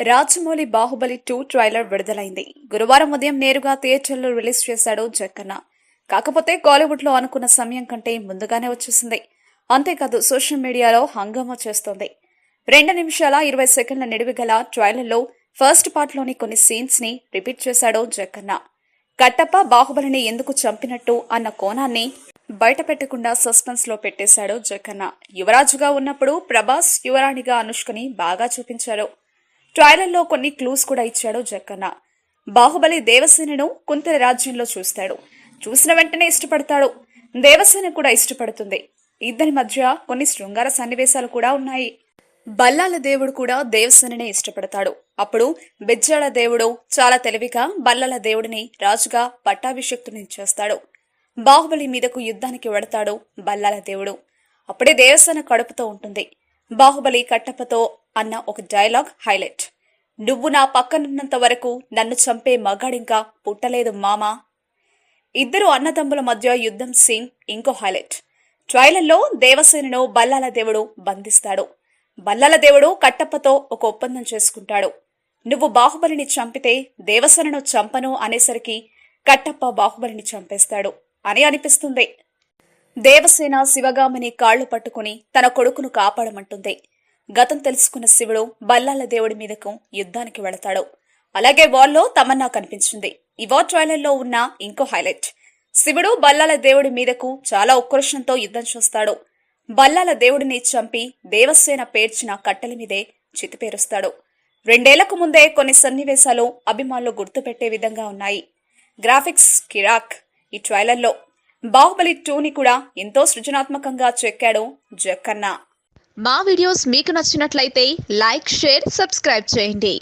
Rajamouli Baahubali 2 trailer విడుదలైంది. గురువారం ఉదయం నేరుగా థియేటర్లో రిలీజ్ చేశాడు జక్కన్న. కాకపోతే కాలీవుడ్ లో అనుకున్న సమయం కంటే ముందుగానే వచ్చేసింది. అంతేకాదు సోషల్ మీడియాలో హంగామా చేస్తోంది. 2 నిమిషాల 20 సెకండ్ల నిడివి గల ట్రైలర్లో ఫస్ట్ పార్ట్ లోని కొన్ని సీన్స్ ని రిపీట్ చేశాడు జక్కన్న. కట్టప్ప బాహుబలిని ఎందుకు చంపినట్టు అన్న కోణాన్ని బయట పెట్టకుండా సస్పెన్స్ లో పెట్టేశాడు జక్కన్న. యువరాజుగా ఉన్నప్పుడు ప్రభాస్, యువరాణిగా అనుష్కని బాగా చూపించారు. ట్రైలర్లో కొన్ని క్లూస్ కూడా ఇచ్చాడు జక్కన్న. బాహుబలి దేవసేనను కుంతల రాజ్యంలో చూస్తాడు. చూసిన వెంటనే ఇష్టపడతాడు. దేవసేన కూడా ఇష్టపడుతుంది. ఇద్దరి మధ్య కొన్ని శృంగార సన్నివేశాలు కూడా ఉన్నాయి. బల్లాల దేవుడు కూడా దేవసేననే ఇష్టపడతాడు. అప్పుడు బిజ్జాల దేవుడు చాలా తెలివిగా బల్లాల దేవుడిని రాజుగా పట్టాభిషిక్తుని చేస్తాడు. బాహుబలి మీదకు యుద్ధానికి వెడతాడు బల్లాల దేవుడు. అప్పుడే దేవసేన కడుపుతో ఉంటుంది. బాహుబలి కట్టప్పతో అన్న ఒక డైలాగ్ హైలైట్. నువ్వు నా పక్కనున్నంత వరకు నన్ను చంపే మగాడింకా పుట్టలేదు మామా. ఇద్దరు అన్నదమ్ముల మధ్య యుద్ధం సీన్ ఇంకో హైలైట్. ట్రైలర్లో దేవసేనను బల్లాల దేవుడు బంధిస్తాడు. బల్లాల దేవుడు కట్టప్పతో ఒక ఒప్పందం చేసుకుంటాడు. నువ్వు బాహుబలిని చంపితే దేవసేనను చంపను అనేసరికి కట్టప్ప బాహుబలిని చంపేస్తాడు అని అనిపిస్తుంది. దేవసేన శివగామిని కాళ్లు పట్టుకుని తన కొడుకును కాపాడమంటుంది. గతం తెలుసుకున్న శివుడు బల్లాల దేవుడి మీదకు యుద్ధానికి వెళతాడు. అలాగే వాల్లో తమన్నా కనిపించింది. ఇవో ట్రైలర్లో ఉన్న ఇంకో హైలైట్. శివుడు బల్లాల దేవుడి మీదకు చాలా ఉక్రోషంతో యుద్ధం చేస్తాడు. బల్లాల దేవుడిని చంపి దేవసేన పేర్చిన కట్టెల మీదే చితిపేరుస్తాడు. 2 ఏళ్లకు ముందే కొన్ని సన్నివేశాలు అభిమానులు గుర్తుపెట్టే విధంగా ఉన్నాయి. గ్రాఫిక్స్ కిరాక్. ఈ ట్రైలర్లో బాహుబలి 2ని కూడా ఎంతో సృజనాత్మకంగా చెక్కాడు జక్కన్న. మా వీడియోస్ మీకు నచ్చినట్లయితే లైక్, షేర్, సబ్స్క్రైబ్ చేయండి.